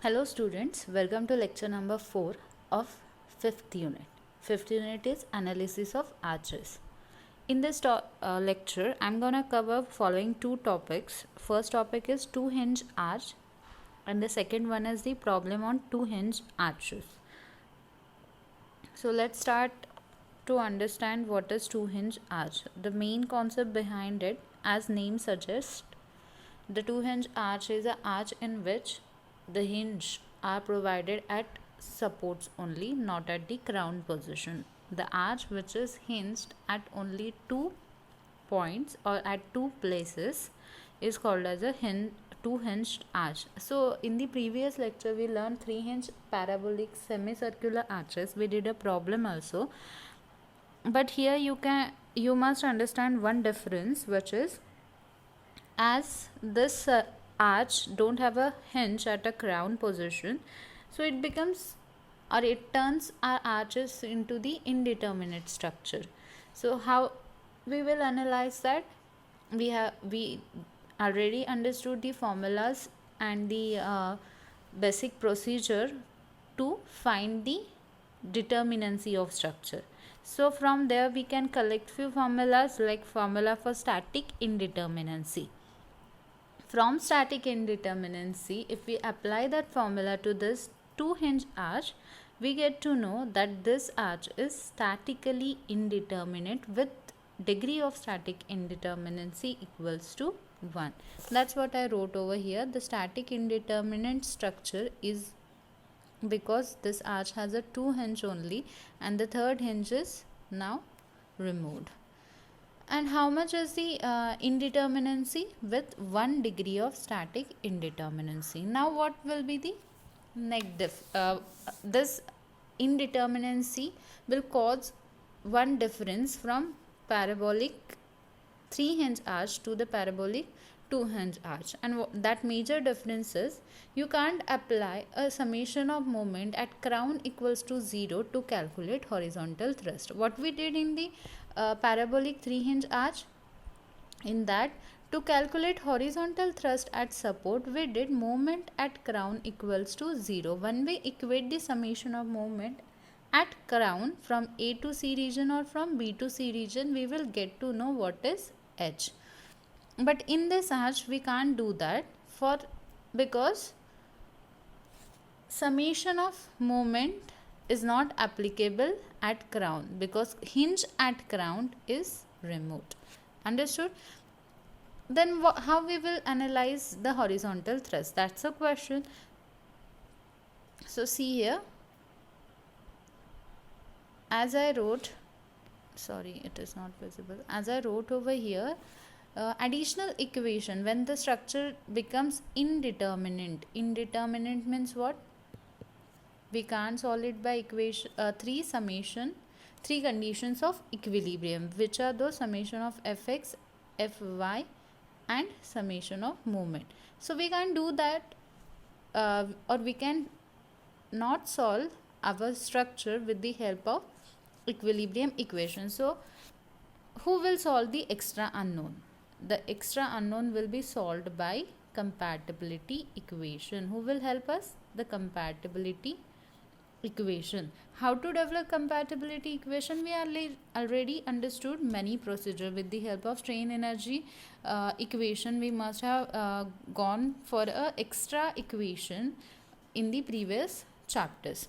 Hello students, welcome to lecture number 4 of 5th unit. 5th unit is analysis of arches. In this lecture, I'm gonna cover following two topics. First topic is two-hinge arch and the second one is the problem on two-hinge arches. So let's start to understand what is two-hinge arch. The main concept behind it, as name suggests, the two-hinge arch is an arch in which the hinge are provided at supports only, not at the crown position. The arch which is hinged at only 2 points or at 2 places is called as a two-hinged arch. So in the previous lecture we learned three-hinge parabolic semicircular arches. We did a problem also, but here you must understand one difference, which is as this arch don't have a hinge at a crown position, so it becomes or it turns our arches into the indeterminate structure. So how we will analyze that? We already understood the formulas and the basic procedure to find the determinacy of structure. So from there we can collect few formulas, like formula for static indeterminacy. From static indeterminacy, if we apply that formula to this two-hinge arch, we get to know that this arch is statically indeterminate with degree of static indeterminacy equals to 1. That's what I wrote over here. The static indeterminate structure is because this arch has a two hinge only and the third hinge is now removed. And how much is the indeterminacy? With 1 degree of static indeterminacy. Now what will be the this indeterminacy will cause one difference from parabolic 3-hinge arch to the parabolic 2-hinge arch, and that major difference is you can't apply a summation of moment at crown equals to 0 to calculate horizontal thrust. What we did in the parabolic 3-hinge arch, in that to calculate horizontal thrust at support, we did moment at crown equals to 0. When we equate the summation of moment at crown from A to C region or from B to C region, we will get to know what is H. But in this arch we can't do that because summation of moment is not applicable at crown because hinge at crown is removed. Understood? Then how we will analyze the horizontal thrust? That's a question. So see here, as I wrote, sorry, it is not visible. As I wrote over here, additional equation when the structure becomes indeterminate. Indeterminate means what? We can't solve it by equation three conditions of equilibrium, which are those summation of fx, fy and summation of moment. So we can't do that or we can not solve our structure with the help of equilibrium equation. So who will solve the extra unknown? The extra unknown will be solved by compatibility equation. Who will help us? The compatibility equation. How to develop compatibility equation? We already understood many procedure. With the help of strain energy equation, we must have gone for a extra equation in the previous chapters.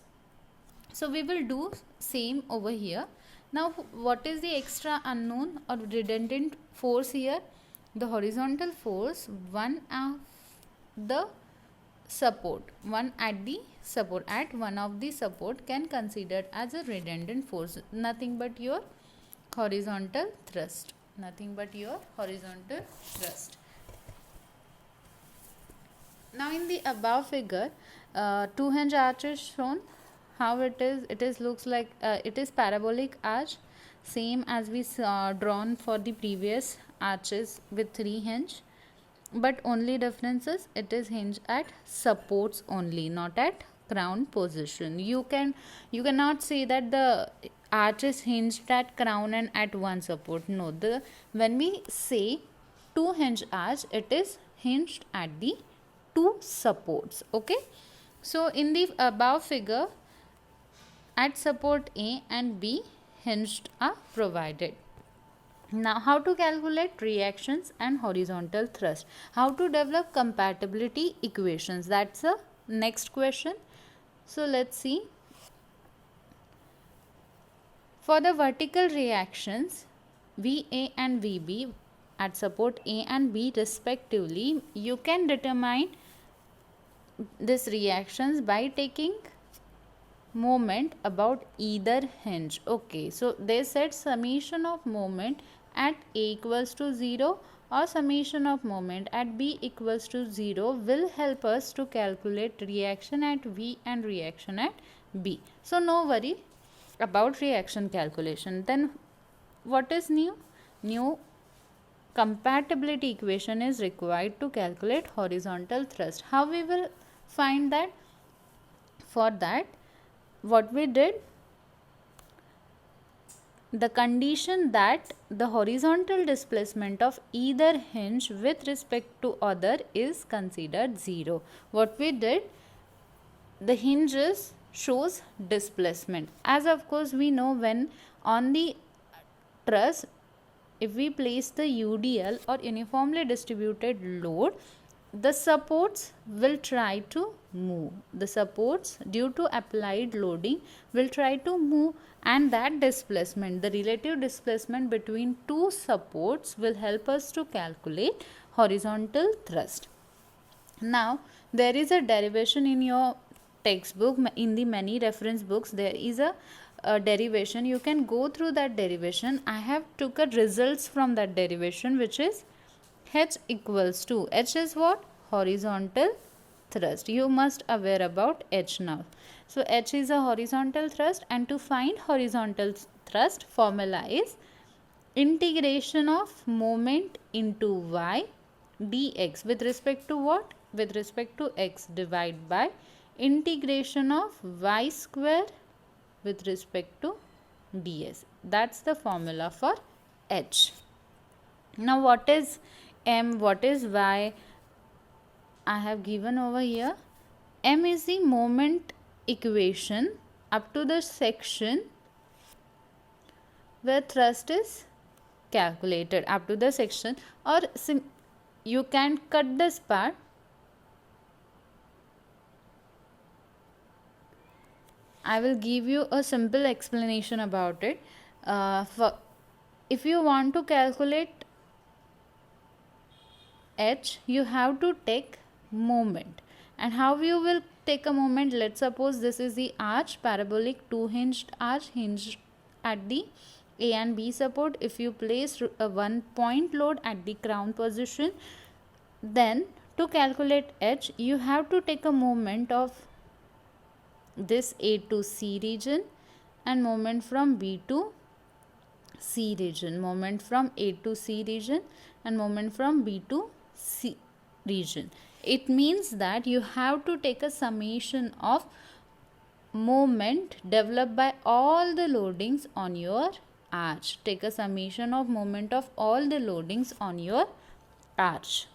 So we will do same over here. Now what is the extra unknown or redundant force here? The horizontal force, one of the support, one at the support, at one of the support can considered as a redundant force, nothing but your horizontal thrust, nothing but your horizontal thrust. Now in the above figure, two-hinge arch is shown. How it is looks like it is parabolic arch, same as we drawn for the previous arches with 3 hinge, but only difference is it is hinged at supports only, not at crown position. You cannot say that the arch is hinged at crown and at one support. No, when we say two hinge arch, it is hinged at the two supports. Okay, So in the above figure, at support A and B, hinged are provided. Now, how to calculate reactions and horizontal thrust? How to develop compatibility equations? That's the next question. So let's see. For the vertical reactions, VA and VB at support A and B respectively, you can determine these reactions by taking moment about either hinge. Okay, so they said summation of moment at A equals to 0 or summation of moment at B equals to 0 will help us to calculate reaction at V and reaction at B. So no worry about reaction calculation. Then what is new? New compatibility equation is required to calculate horizontal thrust. How we will find that? For that, what we did, the condition that the horizontal displacement of either hinge with respect to other is considered 0. What we did, the hinges shows displacement, as of course we know when on the truss, if we place the UDL or uniformly distributed load, the supports will try to move. The supports due to applied loading will try to move, and that displacement, the relative displacement between two supports, will help us to calculate horizontal thrust. Now there is a derivation in your textbook, in the many reference books there is a derivation. You can go through that derivation. I have took a results from that derivation, which is H equals to, H is what? Horizontal thrust. You must aware about H now. So H is a horizontal thrust, and to find horizontal thrust, formula is integration of moment into y dx with respect to what? With respect to x, divide by integration of y square with respect to ds. That's the formula for H. Now what is M, what is Y? I have given over here. M is the moment equation up to the section where thrust is calculated, up to the section, or you can cut this part. I will give you a simple explanation about it. If you want to calculate H, you have to take moment. And how you will take a moment? Let's suppose this is the arch, parabolic two hinged arch, hinged at the A and B support. If you place a 1 point load at the crown position, then to calculate H, you have to take a moment of this A to C region and moment from B to C region, moment from A to C region and moment from B to C region. It means that you have to take a summation of moment developed by all the loadings on your arch. Take a summation of moment of all the loadings on your arch.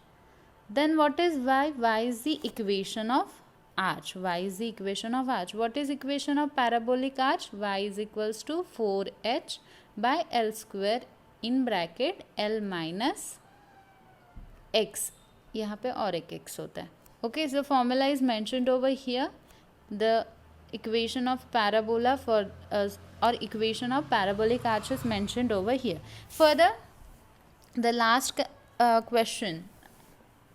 Then what is y? Y is the equation of arch. Y is the equation of arch. What is equation of parabolic arch? Y is equals to 4h by L square in bracket L minus x. यहाँ पे और एक x होता है. Okay, so formula is mentioned over here. The equation of parabola for or equation of parabolic arch is mentioned over here. Further, the last question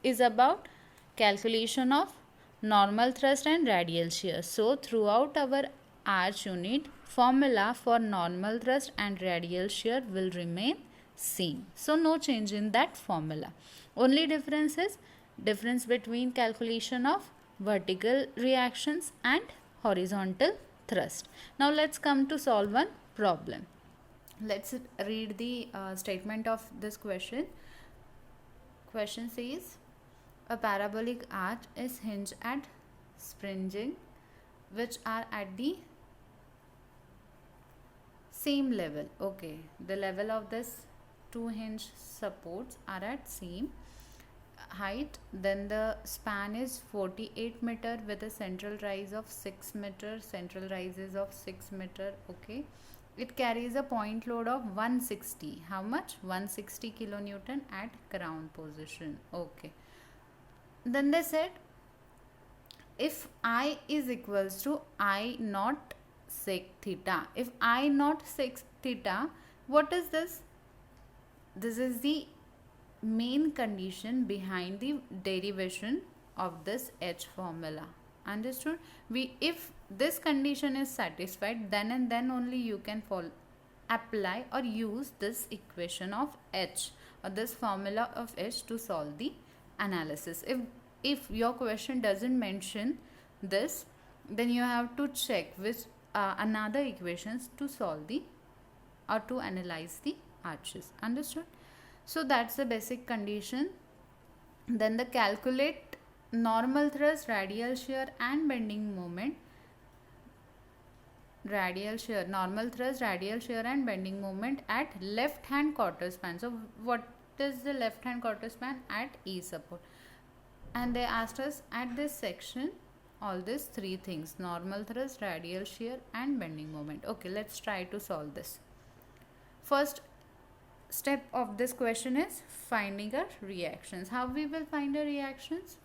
is about calculation of normal thrust and radial shear. So throughout our arch unit, formula for normal thrust and radial shear will remain same. So no change in that formula. Only difference is difference between calculation of vertical reactions and horizontal thrust. Now let's come to solve one problem. Let's read the statement of this question. Question says, a parabolic arch is hinged at springing which are at the same level. Okay, the level of this two hinge supports are at same. height, then the span is 48 meter with a central rise of 6 meter, central rise is of 6 meter. Okay, it carries a point load of 160. How much? 160 kilonewton at ground position. Okay, then they said if I is equals to I naught sec theta, if I naught sec theta, what is this? This is the main condition behind the derivation of this H formula. Understood? If this condition is satisfied, then and then only you can apply or use this equation of H or this formula of H to solve the analysis. If your question doesn't mention this, then you have to check with another equations to solve the or to analyze the arches. Understood? So that's the basic condition. Then the calculate normal thrust, radial shear and bending moment. Radial shear, normal thrust, radial shear and bending moment at left hand quarter span. So what is the left hand quarter span? At E support. And they asked us at this section all these three things: normal thrust, radial shear and bending moment. Okay, let's try to solve this. First step of this question is finding our reactions. How we will find our reactions?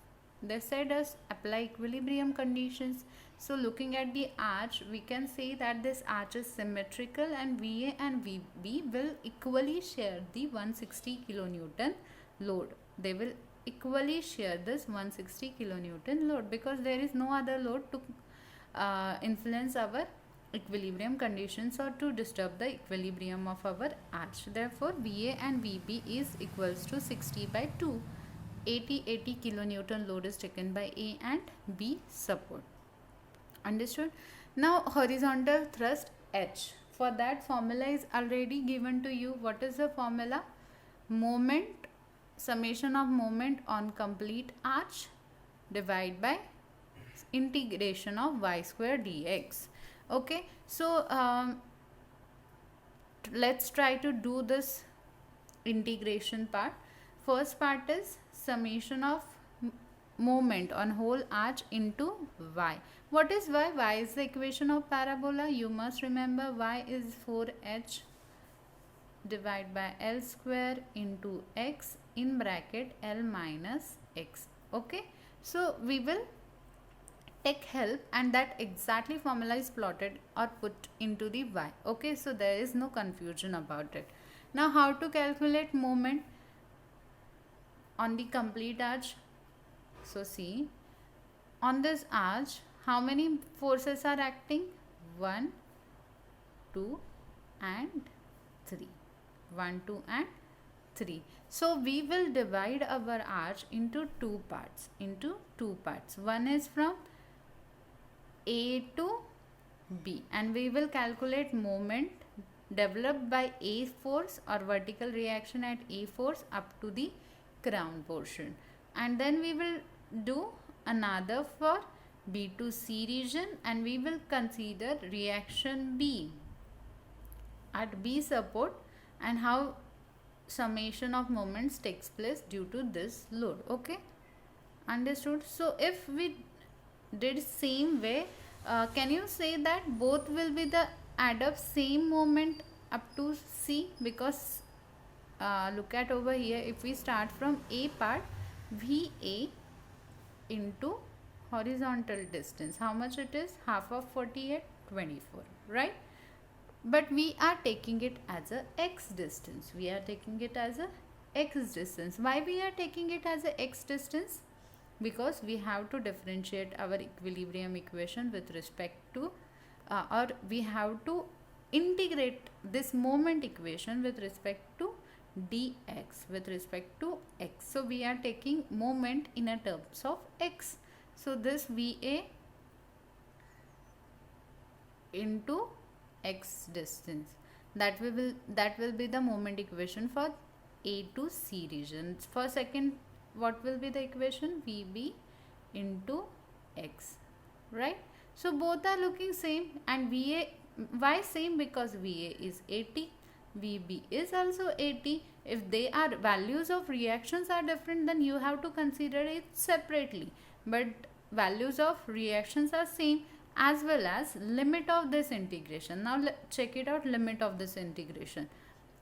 They said us apply equilibrium conditions. So looking at the arch, we can say that this arch is symmetrical and VA and VB will equally share the 160 kilonewton load. They will equally share this 160 kilonewton load because there is no other load to influence our equilibrium conditions or to disturb the equilibrium of our arch. Therefore, VA and VB is equals to 60 by 2. 80 kilonewton load is taken by A and B support. Understood? Now horizontal thrust H. For that, formula is already given to you. What is the formula? Moment, summation of moment on complete arch divided by integration of y square dx. Okay, so let's try to do this integration part. First part is summation of moment on whole arch into y. What is y? Y is the equation of parabola. You must remember y is 4h divided by L square into x in bracket L minus x. Okay, so we will take help and that exactly formula is plotted or put into the y. Okay, so there is no confusion about it. Now how to calculate moment on the complete arch? So see, on this arch how many forces are acting? 1, 2 and 3. 1, 2 and 3. So we will divide our arch into two parts. One is from A to B and we will calculate moment developed by A force or vertical reaction at A force up to the crown portion, and then we will do another for B to C region and we will consider reaction B at B support and how summation of moments takes place due to this load. Okay, understood? So if we did same way, can you say that both will be the add up same moment up to C? Because look at over here, if we start from A part, VA into horizontal distance, how much it is? Half of 48, 24, right? But we are taking it as a x distance. Why we are taking it as a x distance? Because we have to differentiate our equilibrium equation with respect to or we have to integrate this moment equation with respect to dx with respect to x. So we are taking moment in a terms of x. So this VA into x distance, that will be the moment equation for A to C region. For second, what will be the equation? VB into x, right? So both are looking same and VA, why same? Because VA is 80, VB is also 80. If they are values of reactions are different, then you have to consider it separately. But values of reactions are same, as well as limit of this integration. Now check it out, limit of this integration.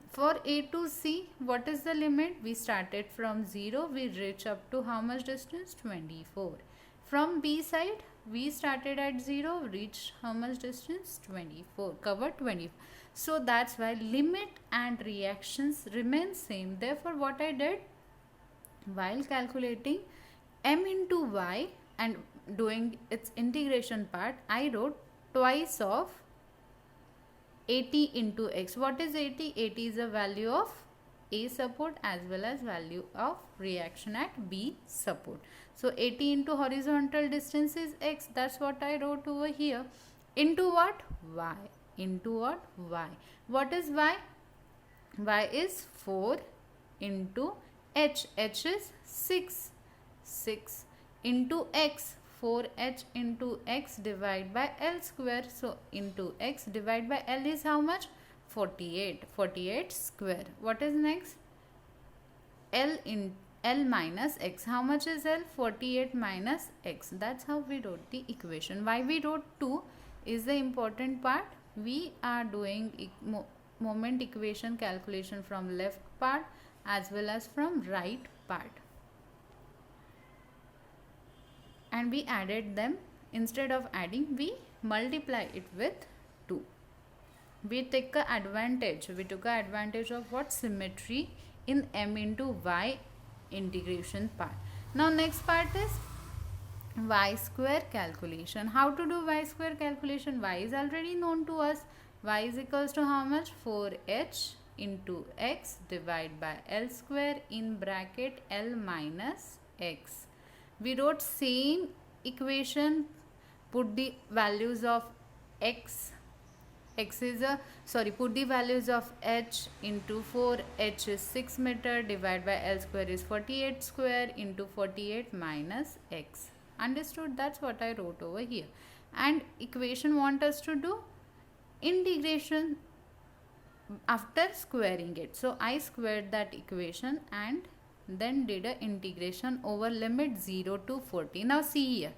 For A to C, what is the limit? We started from 0, we reach up to how much distance? 24. From B side, we started at 0, reached how much distance? 24, covered 24. So that's why limit and reactions remain same. Therefore, what I did, while calculating m into y and doing its integration part, I wrote twice of AT into x. What is AT? AT is a value of A support as well as value of reaction at B support. So AT into horizontal distance is x. That's what I wrote over here. Into what? Y. Into what? Y. What is y? Y is 4 into h. H is 6. 6 into x. 4h into x divided by L square. So into x divided by L is how much? 48. 48 square. What is next? L in L minus x. How much is L? 48 minus x. That's how we wrote the equation. Why we wrote 2 is the important part. We are doing moment equation calculation from left part as well as from right part. And we added them. Instead of adding, we multiply it with 2. We took advantage of what? Symmetry in m into y integration part. Now next part is y square calculation. How to do y square calculation? Y is already known to us. Y is equals to how much? 4h into x divided by L square in bracket L minus x. We wrote same equation, put the values of x put the values of h into 4, h is 6 meter divided by L square is 48 square into 48 minus x. Understood? That's what I wrote over here. And equation want us to do integration after squaring it. So I squared that equation and then did a integration over limit 0 to 40. Now see here,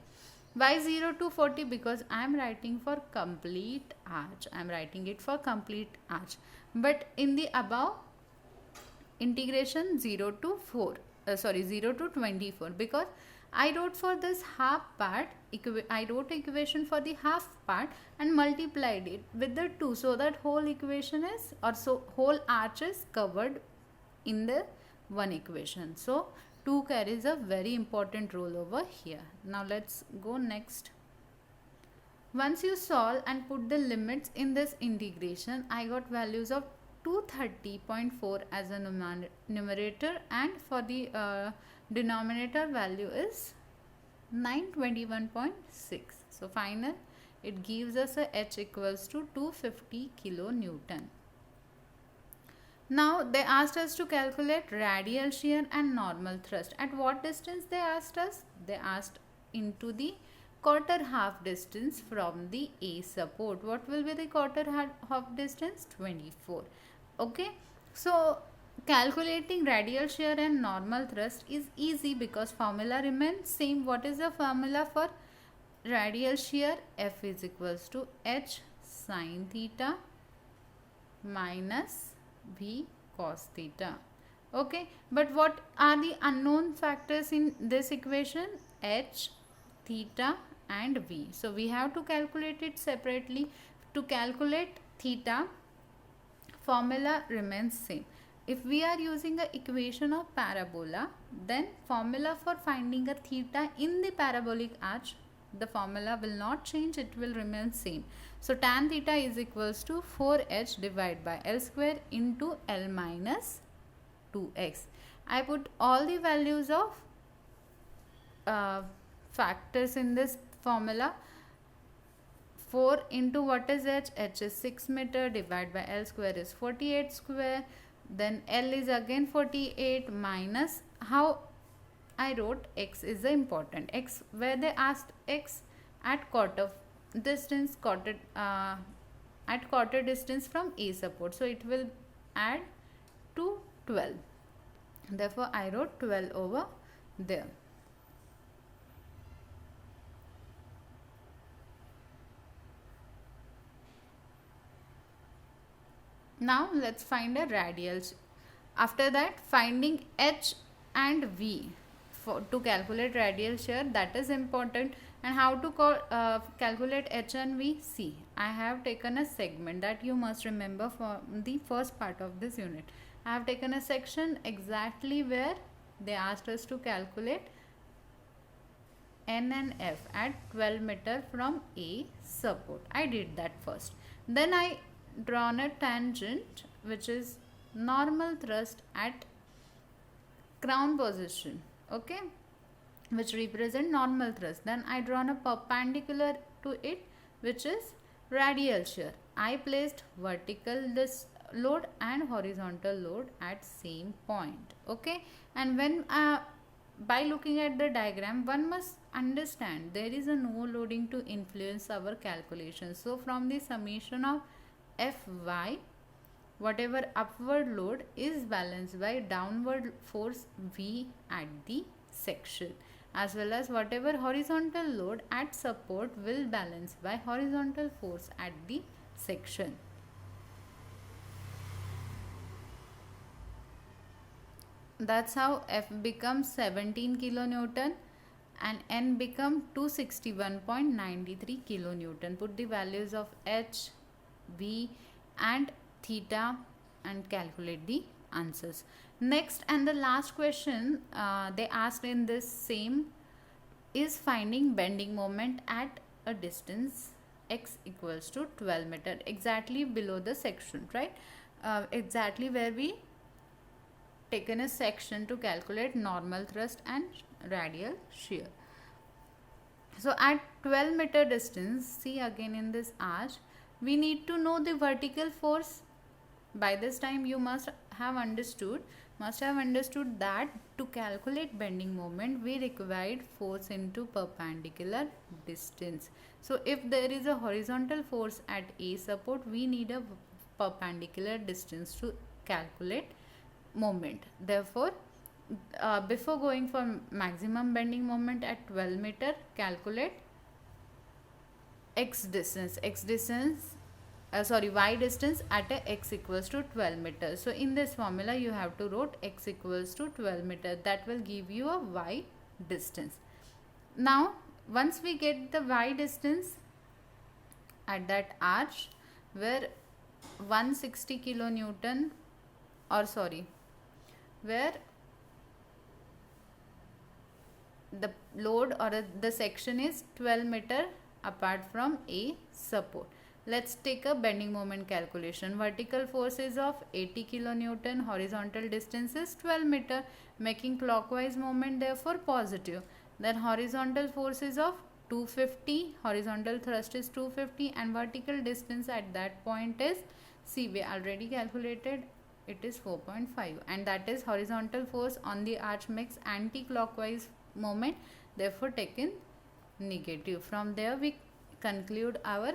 why 0 to 40? Because I am writing for complete arch. I am writing it for complete arch. But in the above integration 0 to 24, because I wrote for this half part, I wrote equation for the half part and multiplied it with the 2, so that whole equation is, or so whole arch is covered in the one equation. So 2 carries a very important role over here. Now let's go next. Once you solve and put the limits in this integration, I got values of 230.4 as a numerator, and for the denominator value is 921.6. So final, it gives us a H equals to 250 kilonewton. Now they asked us to calculate radial shear and normal thrust. At what distance they asked us? They asked into the quarter half distance from the A support. What will be the quarter half distance? 24. Okay. So calculating radial shear and normal thrust is easy because formula remains same. What is the formula for radial shear? F is equals to H sin theta minus V cos theta. Okay, but what are the unknown factors in this equation? H, theta and V. So we have to calculate it separately. To calculate theta, formula remains same. If we are using a equation of parabola, then formula for finding a theta in the parabolic arch, the formula will not change, it will remain same. So tan theta is equals to 4h divided by L square into L minus 2x. I put all the values of factors in this formula. 4 into what is h? H is 6 meter divided by L square is 48 square. Then L is again 48 minus, how I wrote x is the important. X, where they asked x at quarter distance, at quarter distance from A support. So it will add to 12. Therefore, I wrote 12 over there. Now let's find a radial. After that, finding H and V to calculate radial shear, that is important. And how to calculate H and V? See, I have taken a segment that you must remember for the first part of this unit. I have taken a section exactly where they asked us to calculate N and F at 12 meter from A support. I did that first. Then I drawn a tangent which is normal thrust at crown position, okay, which represent normal thrust. Then I drawn a perpendicular to it which is radial shear. I placed vertical this load and horizontal load at same point, okay. And when by looking at the diagram, one must understand there is a no loading to influence our calculations. So from the summation of Fy, whatever upward load is balanced by downward force V at the section, as well as whatever horizontal load at support will balance by horizontal force at the section. That's how F becomes 17 kilonewton and N become 261.93 kilonewton. Put the values of H, V and theta and calculate the answers. Next and the last question they asked in this same is finding bending moment at a distance x equals to 12 meter, exactly below the section, right? Exactly where we taken a section to calculate normal thrust and radial shear. So at 12 meter distance, see again in this arch, we need to know the vertical force. By this time you must have understood that to calculate bending moment we required force into perpendicular distance. So if there is a horizontal force at A support, we need a perpendicular distance to calculate moment. Therefore, before going for maximum bending moment at 12 meter, calculate y distance at a x equals to 12 meters. So in this formula you have to write x equals to 12 meter. That will give you a y distance. Now once we get the y distance at that arch where 160 kilonewton where the load or the section is 12 meter apart from A support. Let's take a bending moment calculation. Vertical force is of 80 kilonewton, horizontal distance is 12 meter, making clockwise moment therefore positive. Then horizontal force is of 250, horizontal thrust is 250 and vertical distance at that point is, see we already calculated, it is 4.5 and that is horizontal force on the arch makes anti-clockwise moment, therefore taken negative. From there we conclude our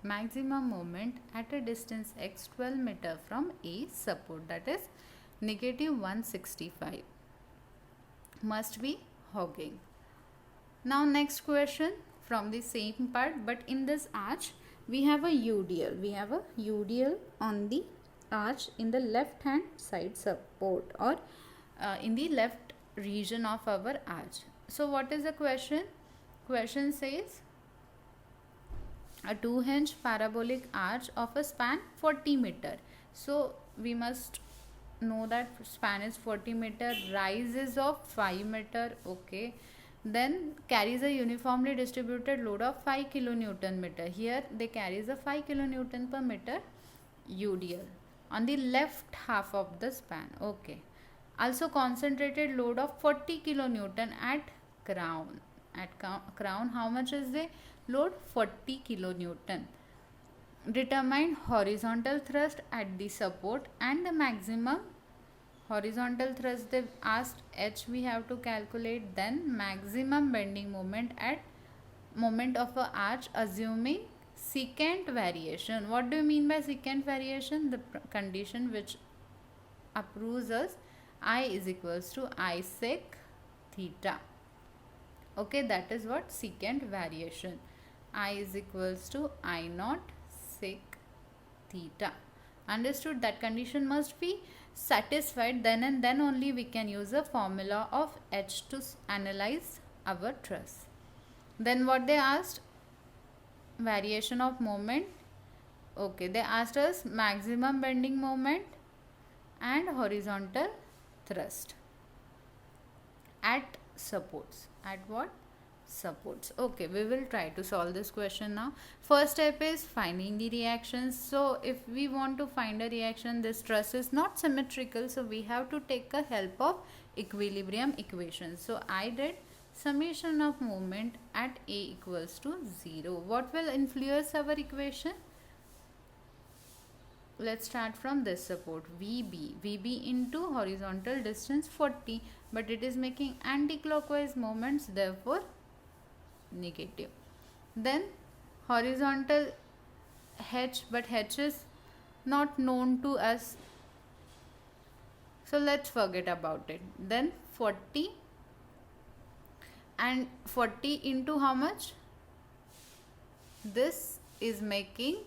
maximum moment at a distance x 12 meter from A support, that is negative 165. Must be hogging. Now next question from the same part, but in this arch we have a UDL. We have a UDL on the arch in the left hand side support or in the left region of our arch. So what is the question? Question says a 2-hinge parabolic arch of a span 40 meter. So we must know that span is 40 meter, rise is of 5 meter, okay. Then carries a uniformly distributed load of 5 kilonewton meter. Here they carries a 5 kilonewton per meter UDL on the left half of the span, okay. Also concentrated load of 40 kilonewton at crown. At crown how much is the load? 40 kilonewton. Determine horizontal thrust at the support and the maximum horizontal thrust they've asked H we have to calculate. Then maximum bending moment at moment of a arch assuming secant variation. What do you mean by secant variation? The condition which approves us I is equals to I sec theta. Okay, that is what secant variation. I is equals to I naught sec theta. Understood? That condition must be satisfied, then and then only we can use a formula of H to analyze our truss. Then what they asked? Variation of moment. Okay, they asked us maximum bending moment and horizontal thrust at supports. At what? Supports. Okay, we will try to solve this question now. First step is finding the reactions. So if we want to find a reaction, this truss is not symmetrical, so we have to take a help of equilibrium equations. So I did summation of moment at A equals to 0. What will influence our equation? Let's start from this support, VB into horizontal distance 40, but it is making anti-clockwise moments, therefore negative. Then horizontal H, but H is not known to us, so let's forget about it. Then 40 and 40 into how much? This is making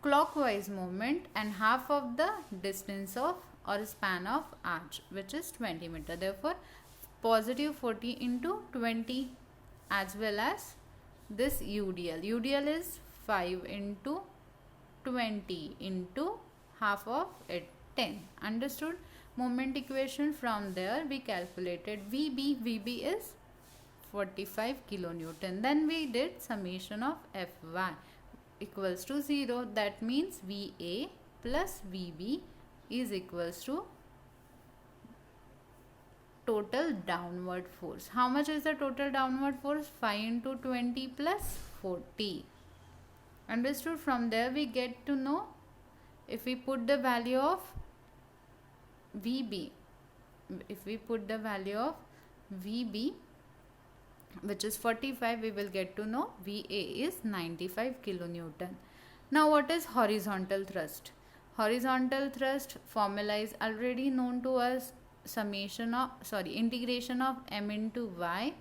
clockwise movement and half of the distance of or span of arch, which is 20 meter. Therefore positive 40 into 20, as well as this UDL. UDL is 5 into 20 into half of it, 10. Understood? Moment equation. From there we calculated VB. VB is 45 kilonewton. Then we did summation of Fy equals to 0. That means VA plus VB is equals to total downward force. How much is the total downward force? 5 into 20 plus 40. Understood? From there we get to know, if we put the value of VB, which is 45, we will get to know VA is 95 kilonewton. Now what is horizontal thrust? Horizontal thrust formula is already known to us. Integration of m into y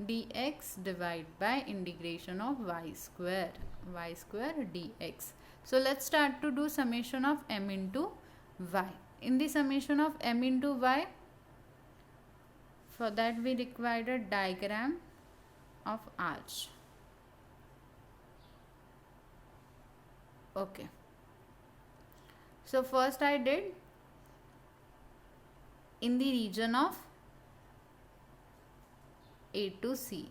dx divided by integration of y square dx. So let's start to do summation of m into y. In the summation of m into y, for that we required a diagram of arch. Okay. So first I did in the region of A to C.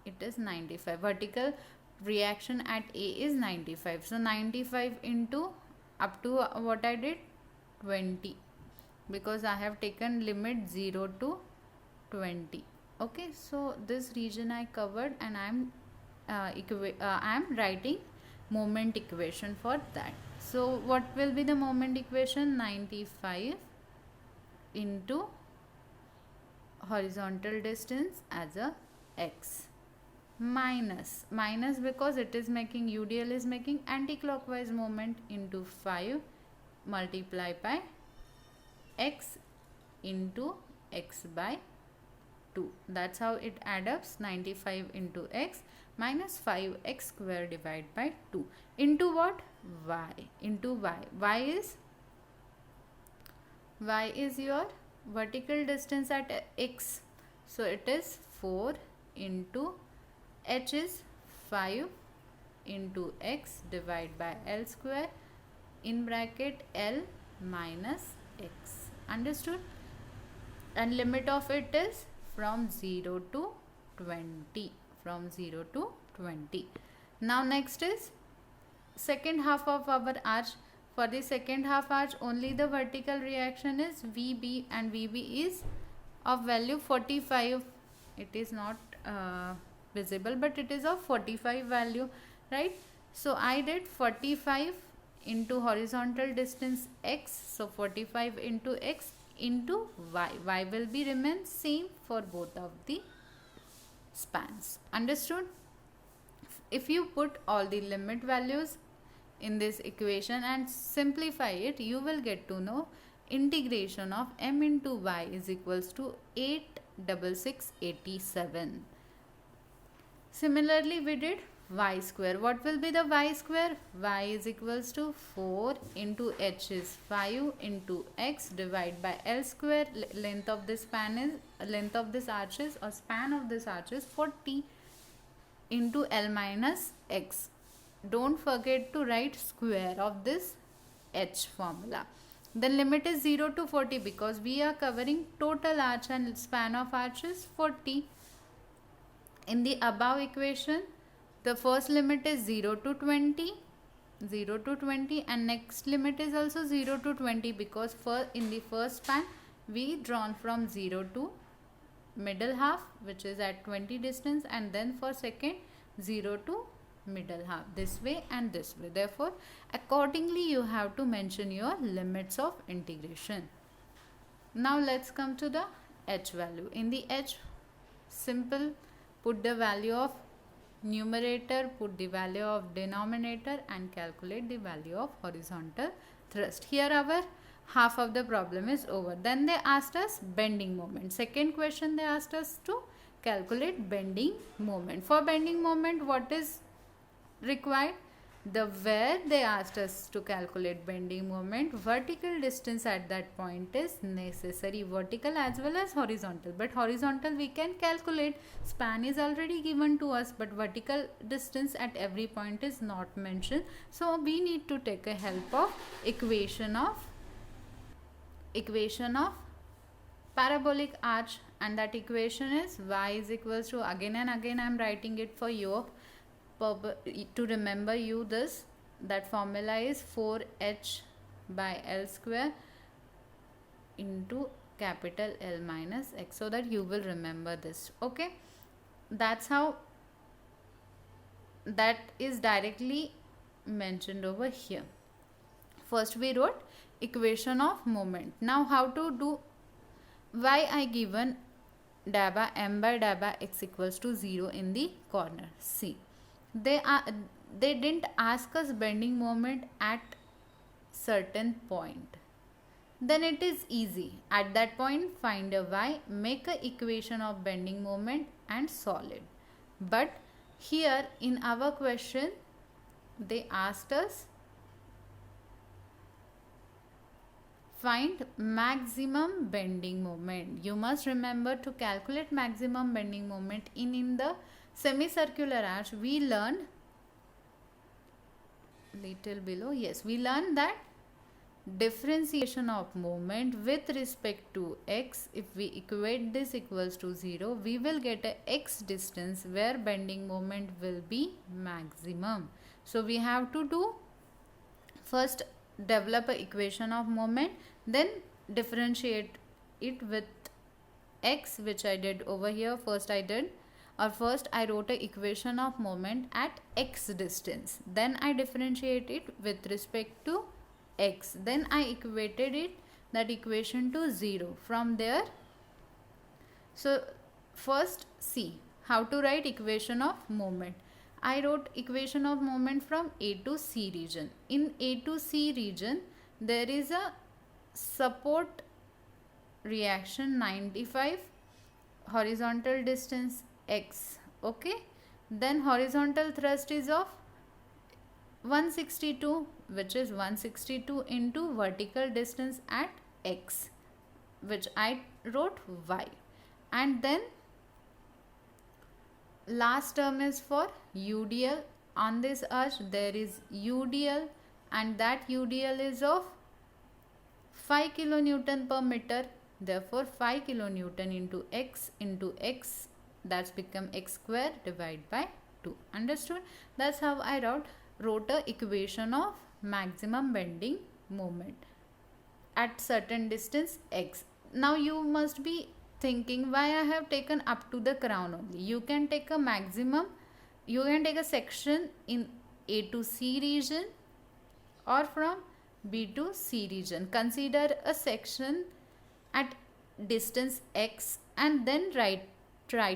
It is 95. Vertical reaction at A is 95. So 95 into up to what I did? 20. Because I have taken limit 0 to 20. Okay, so this region I covered, and I am writing moment equation for that. So what will be the moment equation? 95 into horizontal distance as a x minus because it is making UDL is making anti-clockwise moment into 5 multiplied by x into x by 2. That's how it adds up. 95 into x minus 5x square divided by 2 into what? Y. Into y. Y is your vertical distance at x. So it is 4 into h is 5 into x divided by L square in bracket L minus x. Understood? And limit of it is from 0 to 20. From 0 to 20. Now next is second half of our arch. For the second half arch, only the vertical reaction is VB, and VB is of value 45. It is not visible, but it is of 45 value, right? So I did 45 into horizontal distance x. So 45 into x into y. Y will be remain same for both of the spans. Understood? If you put all the limit values in this equation and simplify it, you will get to know integration of m into y is equals to 86687. Similarly, we did y square. What will be the y square? Y is equals to 4 into h is 5 into x divided by L square. Length of this span is span of this arch is 40 into L minus x. Don't forget to write square of this h formula. The limit is 0 to 40 because we are covering total arch and span of arch is 40. In the above equation, the first limit is 0 to 20, and next limit is also 0 to 20 because in the first span we drawn from 0 to middle half, which is at 20 distance, and then for second 0 to middle half, this way and this way. Therefore, accordingly you have to mention your limits of integration. Now let's come to the h value. In the h, simple, put the value of numerator, put the value of denominator and calculate the value of horizontal thrust. Here our half of the problem is over. Then they asked us bending moment. Second question, they asked us to calculate bending moment. For bending moment, what is required? Where they asked us to calculate bending moment, vertical distance at that point is necessary, vertical as well as horizontal. But horizontal we can calculate, span is already given to us, but vertical distance at every point is not mentioned. So we need to take a help of equation of parabolic arch, and that equation is y is equals to, again and again I am writing it for you to remember you this, that formula is 4h by L square into capital L minus x, so that you will remember this. Okay, that's how that is directly mentioned over here. First we wrote equation of moment. Now how to do? Why I given dabba m by dabba x equals to 0 in the corner. See, they didn't ask us bending moment at certain point. Then it is easy. At that point, find a y, make a equation of bending moment and solve it. But here in our question, they asked us find maximum bending moment. You must remember to calculate maximum bending moment. In the semicircular arch, we learned little below. Yes, we learned that differentiation of moment with respect to x, if we equate this equals to 0, we will get a x distance where bending moment will be maximum. So we have to do first develop a equation of moment, then differentiate it with x, which I did over here. First I wrote a equation of moment at x distance, then I differentiate it with respect to x, then I equated that equation to 0 from there. So first see how to write equation of moment. I wrote equation of moment from A to C region. In A to C region, there is a support reaction 95, horizontal distance x. Okay, then horizontal thrust is of 162, which is 162 into vertical distance at x, which I wrote y. And then last term is for UDL. On this arch there is UDL, and that UDL is of 5 kilonewton per meter. Therefore 5 kilonewton into x, that's become x square divided by 2. Understood? That's how I wrote a equation of maximum bending moment at certain distance x. Now you must be thinking why I have taken up to the crown only. You can take a maximum, you can take a section in A to C region or from B to C region. Consider a section at distance x and then try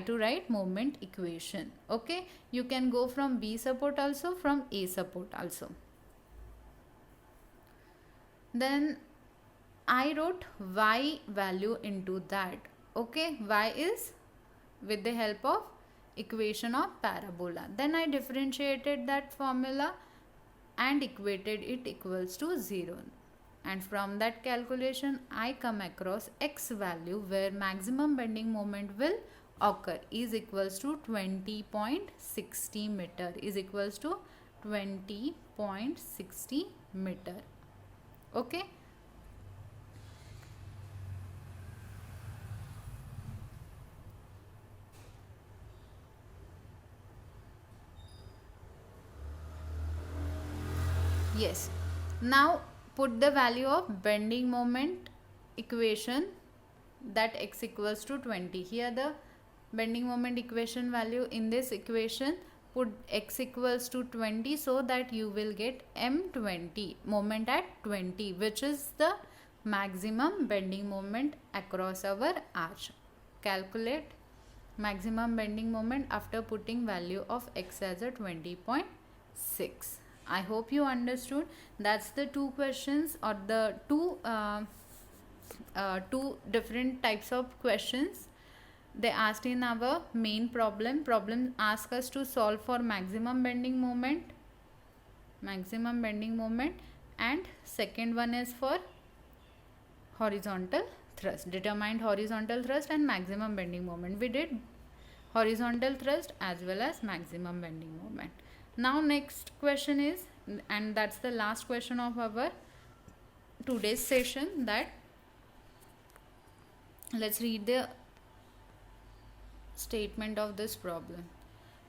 to write moment equation. Okay, you can go from B support also, from A support also. Then I wrote y value into that. Okay, y is with the help of equation of parabola. Then I differentiated that formula and equated it equals to 0. And from that calculation, I come across x value where maximum bending moment will occur is equals to 20.60 meter, is equals to 20.60 meter. Okay. Yes. Now put the value of bending moment equation, that x equals to 20. Here the bending moment equation value in this equation, put x equals to 20 so that you will get m20, moment at 20, which is the maximum bending moment across our arch. Calculate maximum bending moment after putting value of x as a 20.6. I hope you understood. That's the two questions, or the two different types of questions they asked in our main problem. Problem asked us to solve for maximum bending moment, and second one is for horizontal thrust. Determined horizontal thrust and maximum bending moment. We did horizontal thrust as well as maximum bending moment. Now next question is, and that's the last question of our today's session, that let's read the statement of this problem.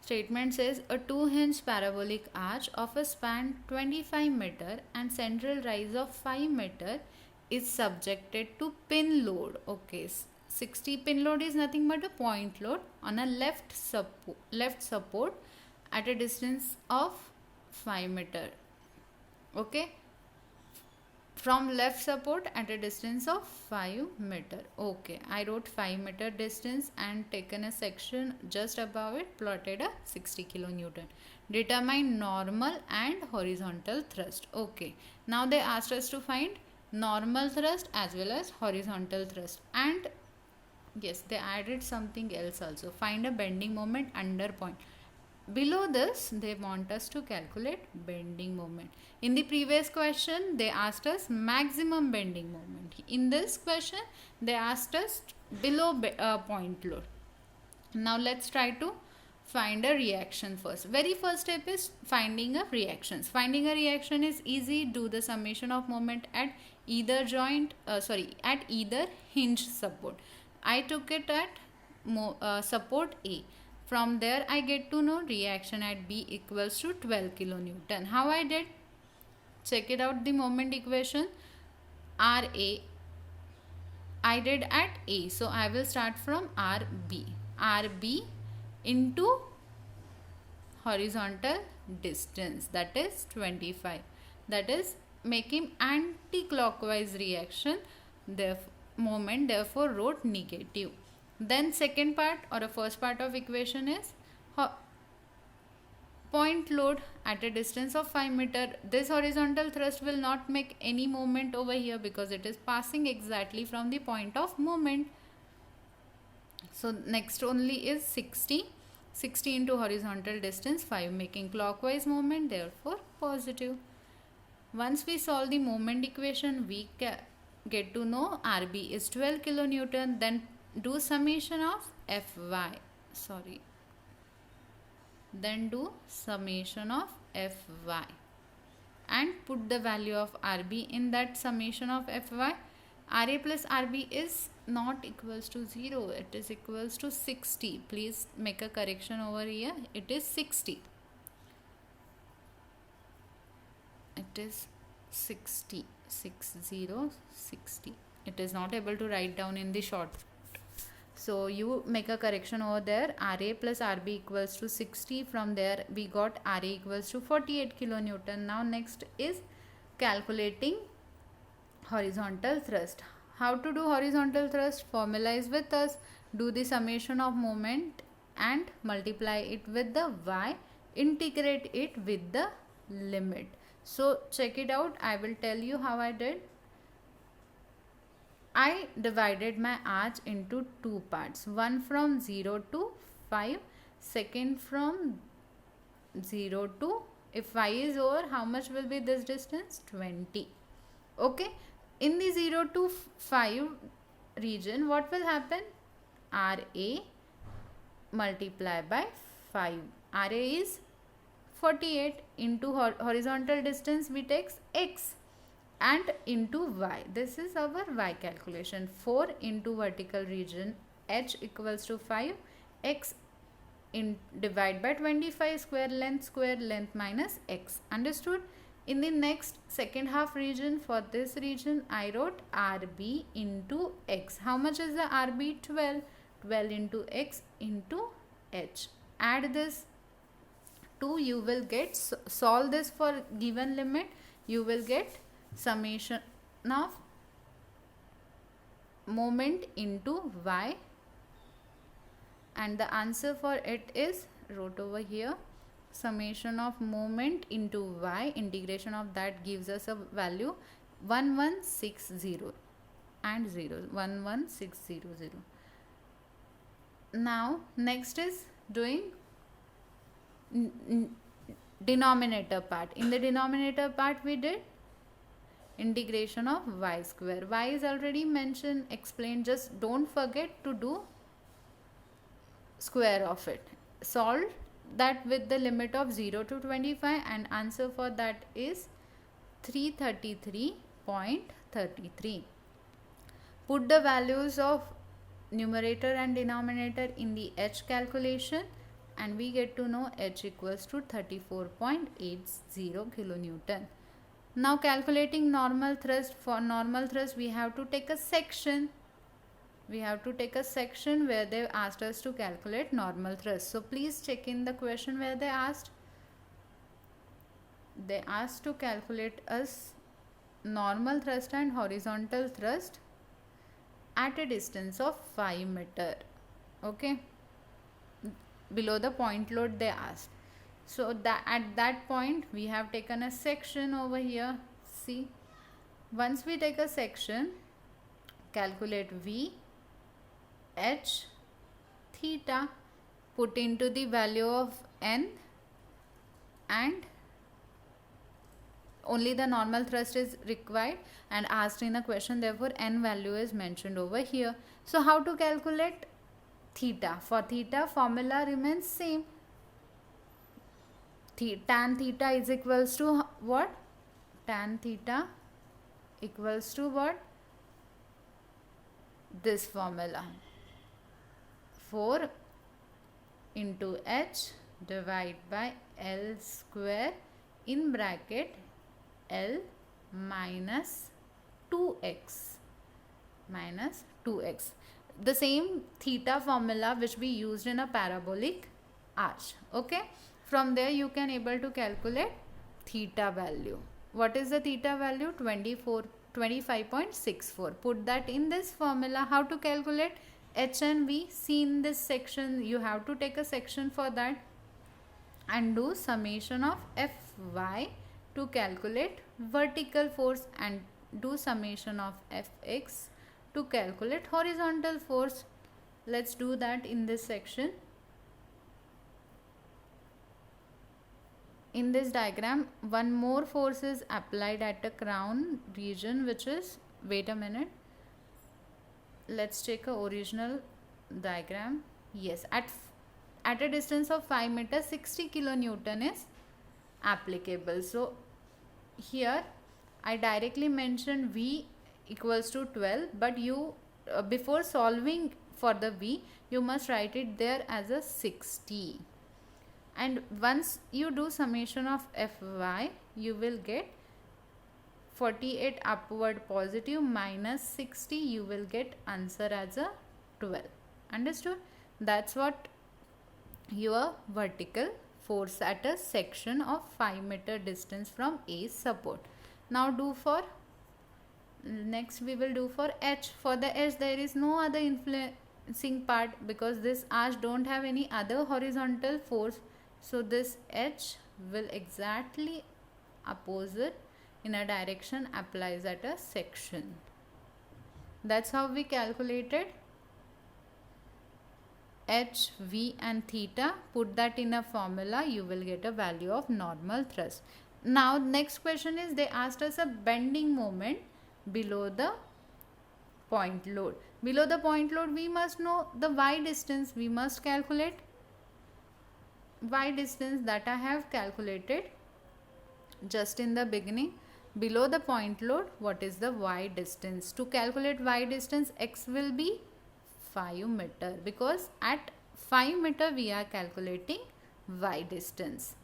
Statement says a 2-hinge parabolic arch of a span 25 meter and central rise of 5 meter is subjected to pin load. Okay, 60 pin load is nothing but a point load on a left support at a distance of 5 meter. Okay, from left support at a distance of 5 meter. Okay, I wrote 5 meter distance and taken a section just above it, plotted a 60 kilonewton. Determine normal and horizontal thrust. Okay, now they asked us to find normal thrust as well as horizontal thrust, and yes, they added something else also. Find a bending moment under point. Below this, they want us to calculate bending moment. In the previous question, they asked us maximum bending moment. In this question, they asked us below point load. Now let's try to find a reaction first. Very first step is finding a reaction. Finding a reaction is easy. Do the summation of moment at either at either hinge support. I took it at support A. From there, I get to know reaction at B equals to 12 kilonewton. How I did? Check it out, the moment equation. RA, I did at A. So, I will start from RB. RB into horizontal distance, that is 25. That is making anti-clockwise reaction. The moment therefore wrote negative. Then second part or a first part of equation is point load at a distance of 5 meter. This horizontal thrust will not make any movement over here because it is passing exactly from the point of movement. So next only is 60. 60 into horizontal distance 5, making clockwise movement, therefore positive. Once we solve the moment equation, we get to know RB is 12 kilonewton. Then do summation of Fy. Then do summation of Fy and put the value of RB in that summation of Fy. RA plus RB is not equals to 0. It is equals to 60. Please make a correction over here. It is 60. It is 60. 60. It is not able to write down in the short. So you make a correction over there. RA plus RB equals to 60. From there we got RA equals to 48 kilonewton. Now next is calculating horizontal thrust. How to do horizontal thrust? Formula is with us. Do the summation of moment and multiply it with the y. Integrate it with the limit. So check it out. I will tell you how I did. I divided my arch into two parts, one from 0 to 5, second from 0 to, if 5 is over, how much will be this distance? 20. Okay, in the 0 to 5 region, what will happen? RA multiply by 5. RA is 48, into horizontal distance we takes x and into y. This is our y calculation. 4 into vertical region h equals to 5, x in divide by 25 square length minus x. Understood? In the next second half region, for this region I wrote RB into x. How much is the RB? 12. 12 into x into h. Add this 2, you will get, solve this for given limit, you will get summation of moment into y, and the answer for it is, wrote over here, summation of moment into y, integration of that gives us a value 1160 and 0, 11600. Now next is doing denominator part. In the denominator part we did integration of y square. Y is already mentioned, explained, just don't forget to do square of it. Solve that with the limit of 0 to 25 and answer for that is 333.33. Put the values of numerator and denominator in the h calculation and we get to know h equals to 34.80 kilonewton. Now calculating normal thrust. For normal thrust we have to take a section. We have to take a section where they asked us to calculate normal thrust. So please check in the question where they asked. They asked to calculate us normal thrust and horizontal thrust at a distance of 5 meter. Okay. Below the point load they asked. So that at that point we have taken a section over here. See, once we take a section, calculate V, H, theta, put into the value of n, and only the normal thrust is required and asked in a question, therefore n value is mentioned over here. So how to calculate theta? For theta formula remains same. Tan theta is equals to what? Tan theta equals to what? This formula, 4 into h divide by L square in bracket L minus 2x minus 2x. The same theta formula which we used in a parabolic arch. Okay. From there you can able to calculate theta value. What is the theta value? 25.64. Put that in this formula. How to calculate h and v? See in this section, you have to take a section for that and do summation of Fy to calculate vertical force and do summation of Fx to calculate horizontal force. Let's do that in this section. In this diagram, one more force is applied at the crown region, which is, wait a minute, let's take a original diagram. Yes, at a distance of 5 meters, 60 kilonewton is applicable. So here I directly mentioned V equals to 12, but you before solving for the V, you must write it there as a 60. And once you do summation of Fy, you will get 48 upward positive minus 60, you will get answer as a 12. Understood? That's what your vertical force at a section of 5 meter distance from A support. Now do for, next we will do for H. For the H there is no other influencing part because this arch don't have any other horizontal force. So this H will exactly opposite in a direction applies at a section. That's how we calculated h, v and theta. Put that in a formula, you will get a value of normal thrust. Now next question is, they asked us a bending moment below the point load. Below the point load, we must know the y distance. We must calculate y distance that I have calculated just in the beginning. Below the point load, what is the y distance? To calculate y distance, x will be 5 meter, because at 5 meter we are calculating y distance.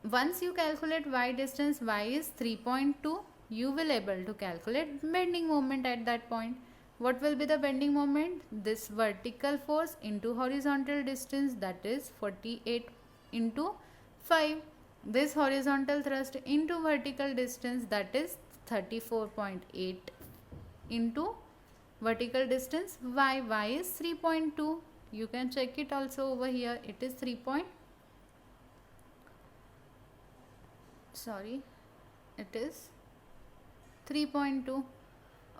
Once you calculate y distance, y is 3.2, you will able to calculate bending moment at that point. What will be the bending moment? This vertical force into horizontal distance, that is 48 into 5. This horizontal thrust into vertical distance, that is 34.8 into vertical distance y is 3.2. You can check it also over here. It is 3. It is 3.2.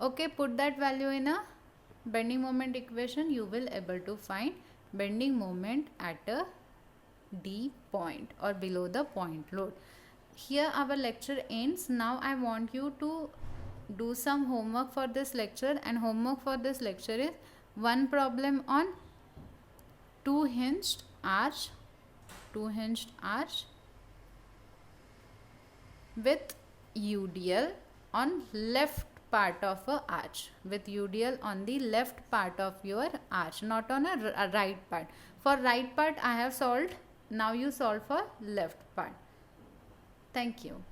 Okay, put that value in a bending moment equation. You will able to find bending moment at a D point or below the point load. Here our lecture ends. Now I want you to do some homework for this lecture, and homework for this lecture is one problem on two-hinged arch with UDL on left part of a arch, with UDL on the left part of your arch, not on a right part. For right part I have solved. Now you solve for left part. Thank you.